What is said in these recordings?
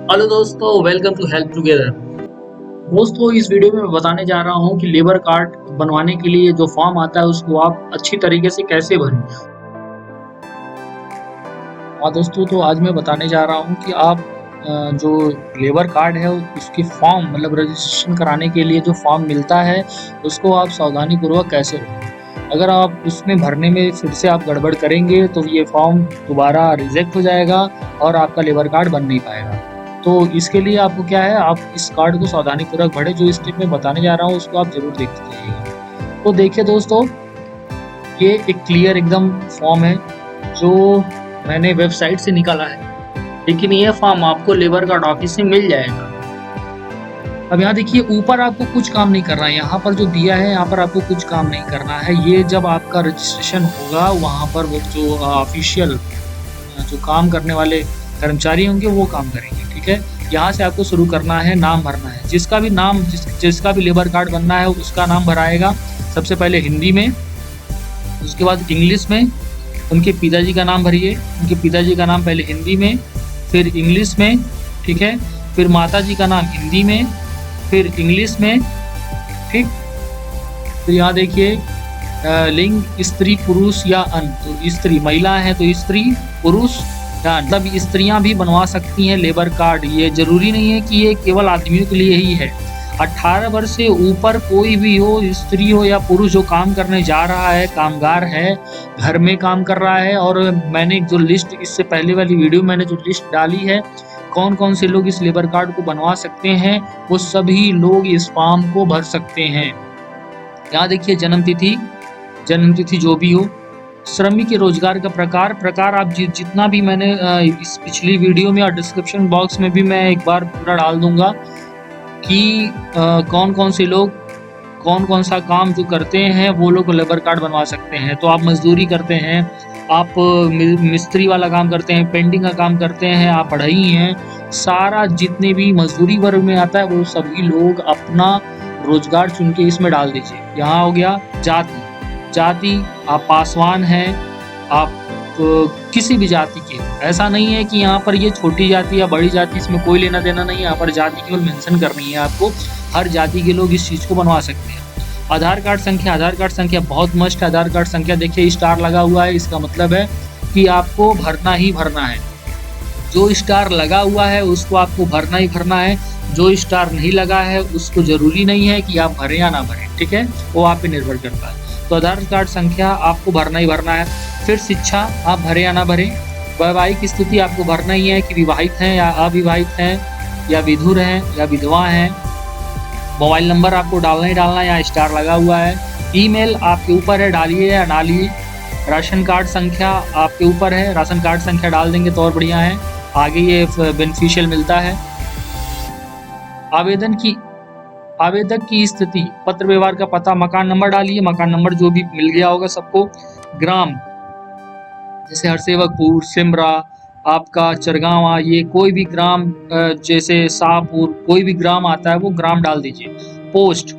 Hello दोस्तों, welcome to help together. दोस्तों, इस वीडियो में मैं बताने जा रहा हूँ कि लेबर कार्ड बनवाने के लिए जो फॉर्म आता है उसको आप अच्छी तरीके से कैसे भरें। हाँ दोस्तों, तो आज मैं बताने जा रहा हूँ कि आप जो लेबर कार्ड है उसकी फॉर्म मतलब रजिस्ट्रेशन कराने के लिए जो फॉर्म मिलता है उसको आप सावधानीपूर्वक कैसे भरें। अगर आप उसमें भरने में फिर से आप गड़बड़ करेंगे तो ये फॉर्म दोबारा रिजेक्ट हो जाएगा और आपका लेबर कार्ड बन नहीं पाएगा। तो इसके लिए आपको क्या है, आप इस कार्ड को सावधानीपूर्वक भरें। जो स्टेप मैं बताने जा रहा हूँ उसको आप ज़रूर देखते जाइएगा। तो देखिए दोस्तों, ये एक क्लियर एकदम फॉर्म है जो मैंने वेबसाइट से निकाला है, लेकिन ये फॉर्म आपको लेबर कार्ड ऑफिस से मिल जाएगा। अब यहाँ देखिए, ऊपर आपको कुछ काम नहीं करना है, यहाँ पर जो दिया है यहाँ पर आपको कुछ काम नहीं करना है। ये जब आपका रजिस्ट्रेशन होगा वहाँ पर वो जो ऑफिशियल जो काम करने वाले कर्मचारी होंगे वो काम करेंगे, ठीक है। यहाँ से आपको शुरू करना है, नाम भरना है। जिसका भी नाम जिसका भी लेबर कार्ड बनना है उसका नाम भराएगा। सबसे पहले हिंदी में, उसके बाद इंग्लिश में। उनके पिताजी का नाम भरिए, उनके पिताजी का नाम पहले हिंदी में फिर इंग्लिश में, ठीक है। फिर माताजी का नाम हिंदी में फिर इंग्लिश में, ठीक। फिर यहाँ देखिए लिंग स्त्री पुरुष या अन, तो स्त्री महिला है तो स्त्री, पुरुष या अन। मतलब स्त्रियां भी बनवा सकती हैं लेबर कार्ड। ये जरूरी नहीं है कि ये केवल आदमियों के लिए ही है। 18 वर्ष से ऊपर कोई भी हो, स्त्री हो या पुरुष, जो काम करने जा रहा है, कामगार है, घर में काम कर रहा है। और मैंने जो लिस्ट इससे पहले वाली वीडियो मैंने जो लिस्ट डाली है कौन कौन से लोग इस लेबर कार्ड को बनवा सकते हैं, वो सभी लोग इस फॉर्म को भर सकते हैं। यहाँ देखिए जन्म तिथि जो भी हो, श्रमिक के रोजगार का प्रकार आप जितना भी मैंने इस पिछली वीडियो में और डिस्क्रिप्शन बॉक्स में भी मैं एक बार पूरा डाल दूंगा कि कौन कौन से लोग कौन कौन सा काम जो करते हैं वो लोग लेबर कार्ड बनवा सकते हैं। तो आप मजदूरी करते हैं, आप मिस्त्री वाला काम करते हैं, पेंटिंग का काम करते हैं, आप पढ़ाई हैं, सारा जितने भी मजदूरी वर्ग में आता है वो सभी लोग अपना रोजगार चुन के इसमें डाल दीजिए। यहाँ हो गया जाति, आप पासवान हैं, आप किसी भी जाति के। ऐसा नहीं है कि यहाँ पर ये छोटी जाति या बड़ी जाति, इसमें कोई लेना देना नहीं है। यहाँ पर जाति केवल मेंशन करनी है आपको। हर जाति के लोग इस चीज़ को बनवा सकते हैं। आधार कार्ड संख्या बहुत मस्ट है। आधार कार्ड संख्या देखिए स्टार लगा हुआ है, इसका मतलब है कि आपको भरना ही भरना है। जो स्टार लगा हुआ है उसको आपको भरना ही भरना है। जो स्टार नहीं लगा है उसको जरूरी नहीं है कि आप भरें या ना भरें, ठीक है, वो आप पे निर्भर करता है। तो आधार कार्ड संख्या आपको भरना ही भरना है। फिर शिक्षा आप भरें या ना भरें। वैवाहिक स्थिति आपको भरना ही है कि विवाहित हैं या अविवाहित हैं या विधुर हैं या विधवा हैं। मोबाइल नंबर आपको डालना ही डालना है, यहाँ स्टार लगा हुआ है। ईमेल आपके ऊपर है, डालिए या डालिए। राशन कार्ड संख्या आपके ऊपर है, राशन कार्ड संख्या डाल देंगे तो और बढ़िया है, आगे ये बेनिफिशियल मिलता है। आवेदक की स्थिति, पत्र व्यवहार का पता, मकान नंबर डालिए, मकान नंबर जो भी मिल गया होगा सबको। ग्राम जैसे हरसेवकपुर, सिमरा, आपका चरगावा, ये कोई भी ग्राम जैसे शाहपुर, कोई भी ग्राम आता है वो ग्राम डाल दीजिए। पोस्ट,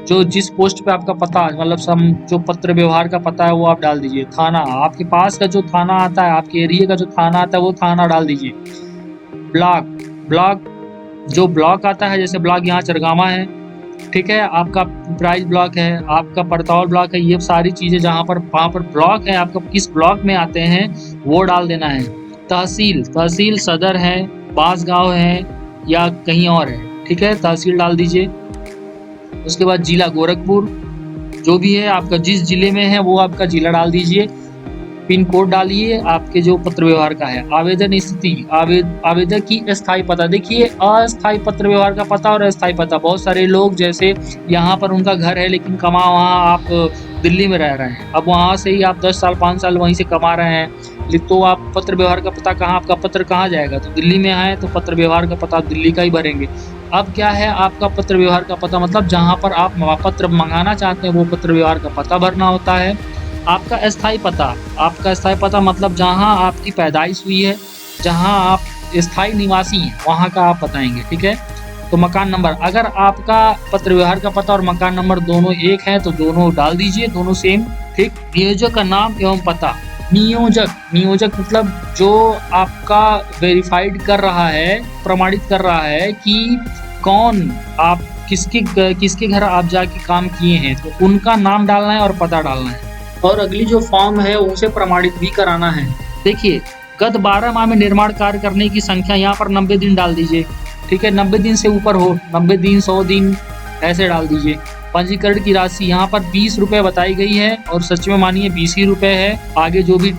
जो जिस पोस्ट पे आपका पता मतलब जो पत्र व्यवहार का पता है वो आप डाल दीजिए। थाना, आपके पास का जो थाना आता है, आपके एरिया का जो थाना आता है वो थाना डाल दीजिए। ब्लॉक जो ब्लॉक आता है, जैसे ब्लॉक यहाँ चरगावा है, ठीक है, आपका प्राइज ब्लॉक है, आपका परतौल ब्लॉक है, ये सारी चीज़ें जहाँ पर वहाँ पर ब्लॉक है, आपका किस ब्लॉक में आते हैं वो डाल देना है। तहसील सदर है, बांसगांव है या कहीं और है, ठीक है, तहसील डाल दीजिए। उसके बाद जिला गोरखपुर, जो भी है आपका जिस जिले में है वो आपका जिला डाल दीजिए। पिन कोड डालिए आपके जो पत्र व्यवहार का है। आवेदन स्थिति, आवेदक की अस्थायी पता, देखिए अस्थायी पत्र व्यवहार का पता और अस्थायी पता। बहुत सारे लोग जैसे यहाँ पर उनका घर है लेकिन कमा वहाँ आप दिल्ली में रह रहे हैं, अब वहाँ से ही आप 10 साल 5 साल वहीं से कमा रहे हैं, तो आप पत्र व्यवहार का पता कहाँ, आपका पत्र कहाँ जाएगा, तो दिल्ली में आए तो पत्र व्यवहार का पता दिल्ली का ही भरेंगे। अब क्या है, आपका पत्र व्यवहार का पता मतलब जहाँ पर आप पत्र मंगाना चाहते हैं वो पत्र व्यवहार का पता भरना होता है। आपका अस्थायी पता मतलब जहाँ आपकी पैदाइश हुई है, जहाँ आप स्थायी निवासी हैं वहाँ का आप बताएंगे, ठीक है। तो मकान नंबर, अगर आपका पत्र व्यवहार का पता और मकान नंबर दोनों एक है तो दोनों डाल दीजिए, दोनों सेम, ठीक। नियोजक का नाम एवं पता, नियोजक, नियोजक मतलब जो आपका वेरीफाइड कर रहा है, प्रमाणित कर रहा है कि कौन आप किसके घर आप जाके काम किए हैं, तो उनका नाम डालना है और पता डालना है। और अगली जो फॉर्म है उसे प्रमाणित भी कराना है। देखिए, गत 12 माह में निर्माण कार्य करने की संख्या यहाँ पर 90 दिन डाल दीजिए, ठीक है। 90 दिन से ऊपर हो, 90 दिन, 100 दिन, ऐसे डाल दीजिए। पंजीकरण की राशि यहाँ पर 20 रुपये बताई गई है और सच में मानिए 20 ही रुपये है। आगे जो भी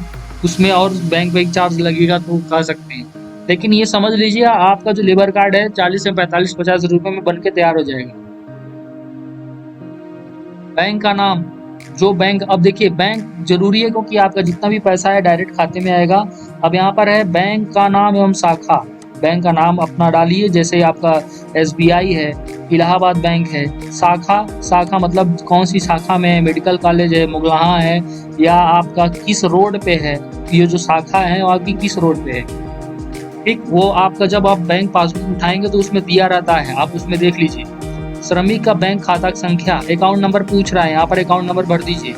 उसमें और बैंक चार्ज लगेगा तो कह सकते हैं, लेकिन ये समझ लीजिए आपका जो लेबर कार्ड है 40 से 45-50 रुपये में बन के तैयार हो जाएगा। बैंक का नाम, जो बैंक, अब देखिए बैंक जरूरी है क्योंकि आपका जितना भी पैसा है डायरेक्ट खाते में आएगा। अब यहाँ पर है बैंक का नाम एवं शाखा, बैंक का नाम अपना डालिए, जैसे आपका SBI है, इलाहाबाद बैंक है। शाखा, शाखा मतलब कौन सी शाखा में, मेडिकल कॉलेज है, मुगलहा है, या आपका किस रोड पे है, ये जो शाखा है वो आपकी किस रोड पे है, ठीक। वो आपका जब आप बैंक पासबुक उठाएंगे तो उसमें दिया रहता है, आप उसमें देख लीजिए। श्रमिक का बैंक खाता संख्या, अकाउंट नंबर पूछ रहा है, यहाँ पर अकाउंट नंबर भर दीजिए।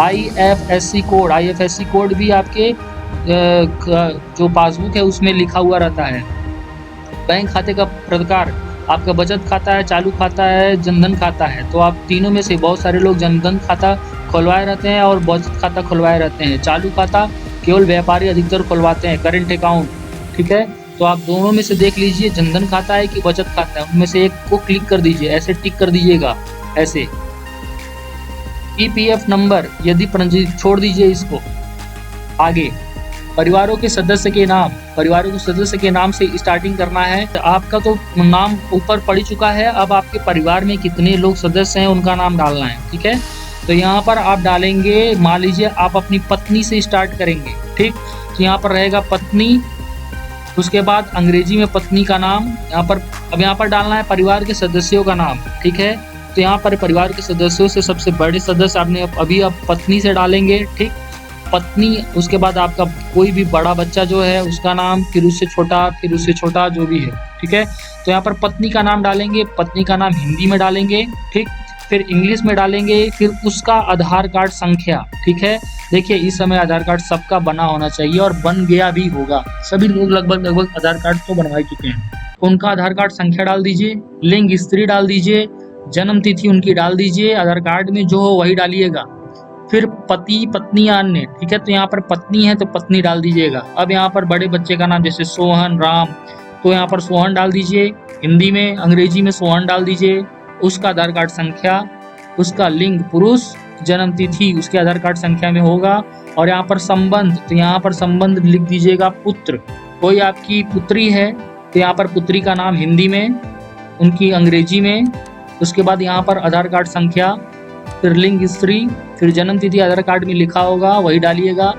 IFSC कोड, IFSC कोड भी आपके जो पासबुक है उसमें लिखा हुआ रहता है। बैंक खाते का प्रकार, आपका बचत खाता है, चालू खाता है, जनधन खाता है, तो आप तीनों में से बहुत सारे लोग जनधन खाता खुलवाए रहते हैं और बचत खाता खुलवाए रहते हैं। चालू खाता केवल व्यापारी अधिकतर खुलवाते हैं, करेंट अकाउंट, ठीक है। तो आप दोनों में से देख लीजिए जनधन खाता है कि बचत खाता है, उनमें से एक को क्लिक कर दीजिए, ऐसे टिक कर दीजिएगा ऐसे। EPF नंबर यदि छोड़ दीजिए इसको। आगे परिवारों के सदस्य के नाम, परिवारों के सदस्य के नाम से स्टार्टिंग करना है। आपका तो नाम ऊपर पड़ चुका है, अब आपके परिवार में कितने लोग सदस्य हैं उनका नाम डालना है, ठीक है। तो यहाँ पर आप डालेंगे, मान लीजिए आप अपनी पत्नी से स्टार्ट करेंगे, ठीक। तो यहाँ पर रहेगा पत्नी, उसके बाद अंग्रेजी में पत्नी का नाम, यहाँ पर डालना है परिवार के सदस्यों का नाम, ठीक है। तो यहाँ पर परिवार के सदस्यों से सबसे बड़े सदस्य आपने अभी पत्नी से डालेंगे, ठीक। पत्नी, उसके बाद आपका कोई भी बड़ा बच्चा जो है उसका नाम, फिर उससे छोटा जो भी है, ठीक है। तो यहाँ पर पत्नी का नाम डालेंगे, पत्नी का नाम हिंदी में डालेंगे, ठीक। फिर इंग्लिश में डालेंगे, फिर उसका आधार कार्ड संख्या, ठीक है। देखिए इस समय आधार कार्ड सबका बना होना चाहिए और बन गया भी होगा, सभी लोग लगभग आधार कार्ड तो बनवा चुके हैं। उनका आधार कार्ड संख्या डाल दीजिए, लिंग स्त्री डाल दीजिए, जन्म तिथि उनकी डाल दीजिए, आधार कार्ड में जो हो वही डालिएगा। फिर पति पत्नी अन्य, ठीक है। तो यहाँ पर पत्नी है तो पत्नी डाल दीजिएगा। अब यहाँ पर बड़े बच्चे का नाम जैसे सोहन, राम, तो यहाँ पर सोहन डाल दीजिए हिंदी में, अंग्रेजी में सोहन डाल दीजिए। उसका आधार कार्ड संख्या, उसका लिंग पुरुष, जन्म तिथि उसके आधार कार्ड संख्या में होगा। और यहाँ पर संबंध, तो यहाँ पर संबंध लिख दीजिएगा पुत्र, कोई आपकी पुत्री है तो यहाँ पर पुत्री का नाम हिंदी में, उनकी अंग्रेजी में। उसके बाद यहाँ पर आधार कार्ड संख्या, फिर लिंग स्त्री, फिर जन्म तिथि आधार कार्ड में लिखा होगा वही डालिएगा।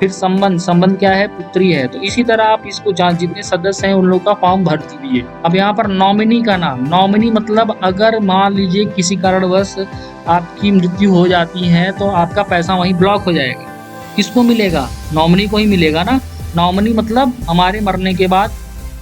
फिर संबंध, संबंध क्या है, पुत्री है। तो इसी तरह आप इसको जितने सदस्य हैं उन लोगों का फॉर्म भर दीजिए। अब यहाँ पर नॉमिनी का नाम, नॉमिनी मतलब अगर मान लीजिए किसी कारणवश आपकी मृत्यु हो जाती है तो आपका पैसा वहीं ब्लॉक हो जाएगा, किसको मिलेगा, नॉमिनी को ही मिलेगा ना। नॉमिनी मतलब हमारे मरने के बाद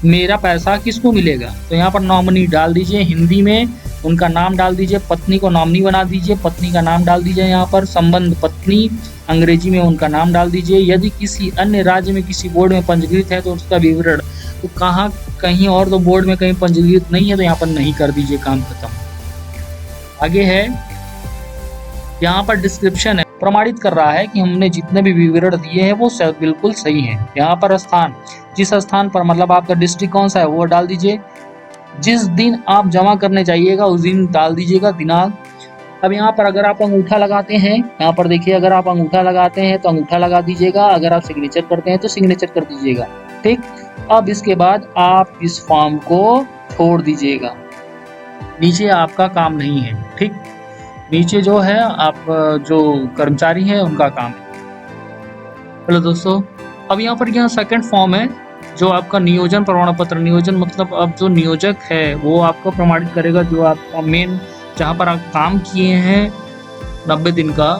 मेरा पैसा किसको मिलेगा, तो यहाँ पर नॉमिनी डाल दीजिए, हिंदी में उनका नाम डाल दीजिए, पत्नी को नॉमिनी बना दीजिए, पत्नी का नाम डाल दीजिए। यहाँ पर संबंध पत्नी, अंग्रेजी में उनका नाम डाल दीजिए। यदि किसी अन्य राज्य में किसी बोर्ड में पंजीकृत है तो उसका विवरण, तो कहाँ कहीं और तो बोर्ड में कहीं पंजीकृत नहीं है तो यहाँ पर नहीं कर दीजिए, काम खत्म। आगे है यहाँ पर डिस्क्रिप्शन है, प्रमाणित कर रहा है कि हमने जितने भी विवरण दिए हैं वो बिल्कुल सही हैं। यहाँ पर स्थान, जिस स्थान पर मतलब आपका डिस्ट्रिक्ट कौन सा है वो डाल दीजिए। जिस दिन आप जमा करने जाइएगा उस दिन डाल दीजिएगा दिनांक। अब यहाँ पर अगर आप अंगूठा लगाते हैं, यहाँ पर देखिए अगर आप अंगूठा लगाते हैं तो अंगूठा लगा दीजिएगा, अगर आप सिग्नेचर करते हैं तो सिग्नेचर कर दीजिएगा, ठीक। अब इसके बाद आप इस फॉर्म को छोड़ दीजिएगा, नीचे आपका काम नहीं है, ठीक। नीचे जो है आप जो कर्मचारी हैं उनका काम है। चलो दोस्तों, अब यहाँ पर यहाँ सेकंड फॉर्म है जो आपका नियोजन प्रमाण पत्र। नियोजन मतलब अब जो नियोजक है वो आपको प्रमाणित करेगा, जो आपका मेन जहाँ पर आप काम किए हैं 90 दिन का,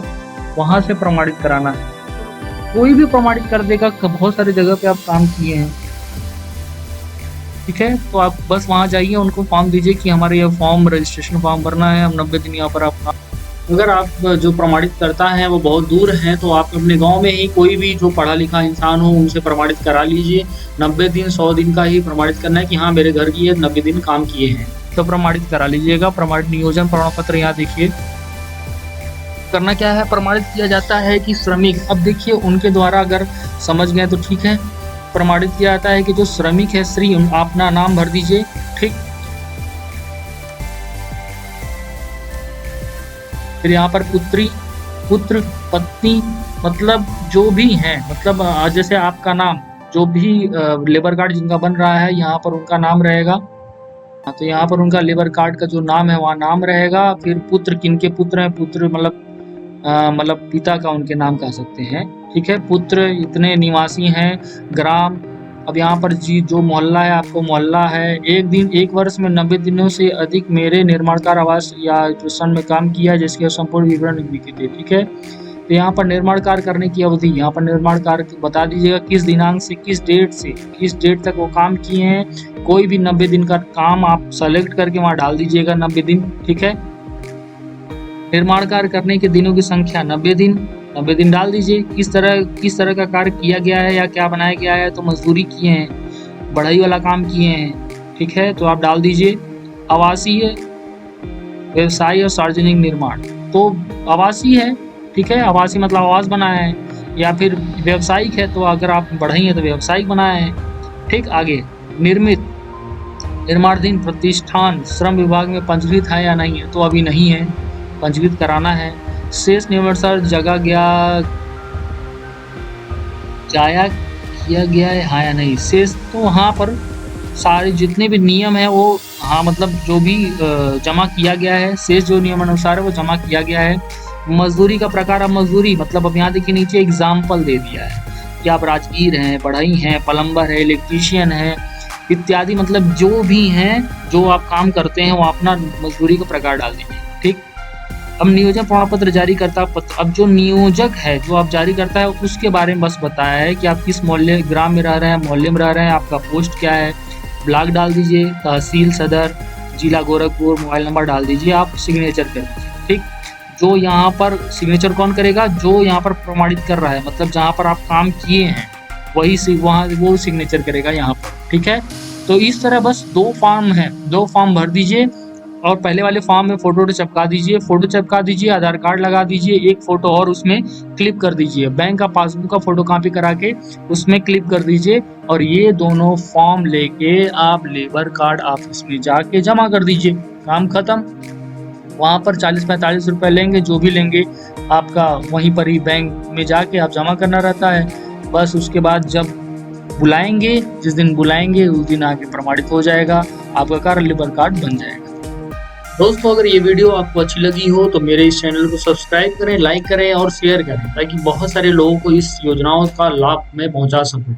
वहाँ से प्रमाणित कराना है। कोई भी प्रमाणित कर देगा, बहुत सारी जगह पे आप काम किए हैं, ठीक है। तो आप बस वहाँ जाइए, उनको फॉर्म दीजिए कि हमारे ये फॉर्म रजिस्ट्रेशन फॉर्म भरना है, हम 90 दिन यहाँ पर आप अगर आप जो प्रमाणित करता है वो बहुत दूर हैं, तो आप अपने गाँव में ही कोई भी जो पढ़ा लिखा इंसान हो उनसे प्रमाणित करा लीजिए। 90 दिन 100 दिन का ही प्रमाणित करना है कि हाँ मेरे घर की ये 90 दिन काम किए हैं, तो प्रमाणित करा लीजिएगा। प्रमाणित नियोजन प्रमाण पत्र यहाँ देखिए करना क्या है, प्रमाणित किया जाता है कि श्रमिक, अब देखिए उनके द्वारा अगर समझ गए तो ठीक है। प्रमाणित किया जाता है कि जो श्रमिक है श्री, अपना नाम भर दीजिए, ठीक। फिर यहाँ पर पुत्री, पुत्र, पत्नी, मतलब जो भी हैं, मतलब जैसे आपका नाम, जो भी लेबर कार्ड जिनका बन रहा है यहाँ पर उनका नाम रहेगा। तो यहाँ पर उनका लेबर कार्ड का जो नाम है वहाँ नाम रहेगा। फिर पुत्र, किनके पुत्र हैं, पुत्र मतलब पिता का उनके नाम कह सकते हैं, ठीक है। पुत्र इतने निवासी हैं, ग्राम, अब यहाँ पर जी जो मोहल्ला है आपको मोहल्ला है। एक दिन, एक वर्ष में 90 दिनों से अधिक मेरे निर्माणकार आवास या जो सन में काम किया जिसके संपूर्ण विवरण लिखित है, ठीक है। तो यहाँ पर निर्माण कार्य करने की अवधि, यहाँ पर निर्माण कार्य बता दीजिएगा किस दिनांक से किस डेट तक वो काम किए हैं। कोई भी 90 दिन का काम आप सेलेक्ट करके वहाँ डाल दीजिएगा 90 दिन, ठीक है। निर्माण कार्य करने के दिनों की संख्या 90 दिन डाल दीजिए। किस तरह का कार्य किया गया है या क्या बनाया गया है, तो मजदूरी किए हैं, बढ़ई वाला काम किए हैं, ठीक है, तो आप डाल दीजिए। आवासीय, व्यवसाय और सार्वजनिक निर्माण, तो आवासीय है, ठीक है, आवासीय मतलब आवास बनाया है, या फिर व्यावसायिक है तो अगर आप बढ़ई है तो व्यावसायिक बनाया है, ठीक। आगे निर्मित, निर्माणाधीन प्रतिष्ठान श्रम विभाग में पंजीकृत है या नहीं है, तो अभी नहीं है, पंजीकृत कराना है। शेष नियमानुसार जाया किया गया है हाँ या नहीं, शेष तो वहाँ पर सारे जितने भी नियम है वो हाँ मतलब जो भी जमा किया गया है, शेष जो नियमानुसार है वो जमा किया गया है। मजदूरी का प्रकार, अब मजदूरी मतलब अब यहाँ देखिए नीचे एग्जाम्पल दे दिया है कि आप राजगीर हैं, बढ़ई हैं, प्लम्बर है, इलेक्ट्रीशियन है इत्यादि, मतलब जो भी हैं जो आप काम करते हैं वो अपना मजदूरी का प्रकार डाल दीजिए, ठीक। अब नियोजन प्रमाण पत्र जारी करता पत्र, अब जो नियोजक है जो आप जारी करता है उसके बारे में बस बताया है कि आप किस मोहल्ले ग्राम में रह रहे हैं, मोहल्ले में रह रहे हैं, आपका पोस्ट क्या है, ब्लॉक डाल दीजिए, तहसील सदर, जिला गोरखपुर, मोबाइल नंबर डाल दीजिए, आप सिग्नेचर कर दीजिए, ठीक। जो यहाँ पर सिग्नेचर कौन करेगा, जो यहाँ पर प्रमाणित कर रहा है, मतलब जहाँ पर आप काम किए हैं वही वहाँ वो सिग्नेचर करेगा यहाँ पर, ठीक है। तो इस तरह बस 2 फॉर्म है, 2 फॉर्म भर दीजिए और पहले वाले फॉर्म में फोटो चिपका दीजिए, आधार कार्ड लगा दीजिए, एक फोटो और उसमें क्लिप कर दीजिए, बैंक का पासबुक का फोटो कॉपी करा के उसमें क्लिप कर दीजिए, और ये दोनों फॉर्म लेके आप लेबर कार्ड ऑफिस में जाके जमा कर दीजिए, काम खत्म। वहाँ पर 40-45 रुपए लेंगे, जो भी लेंगे आपका वहीं पर ही बैंक में जाके आप जमा करना रहता है। बस उसके बाद जब बुलाएंगे, जिस दिन बुलाएंगे उस दिन आके प्रमाणित हो जाएगा, आपका कार्य लेबर कार्ड बन जाएगा। दोस्तों अगर ये वीडियो आपको अच्छी लगी हो तो मेरे इस चैनल को सब्सक्राइब करें, लाइक करें और शेयर करें ताकि बहुत सारे लोगों को इस योजनाओं का लाभ मैं पहुंचा सकूं।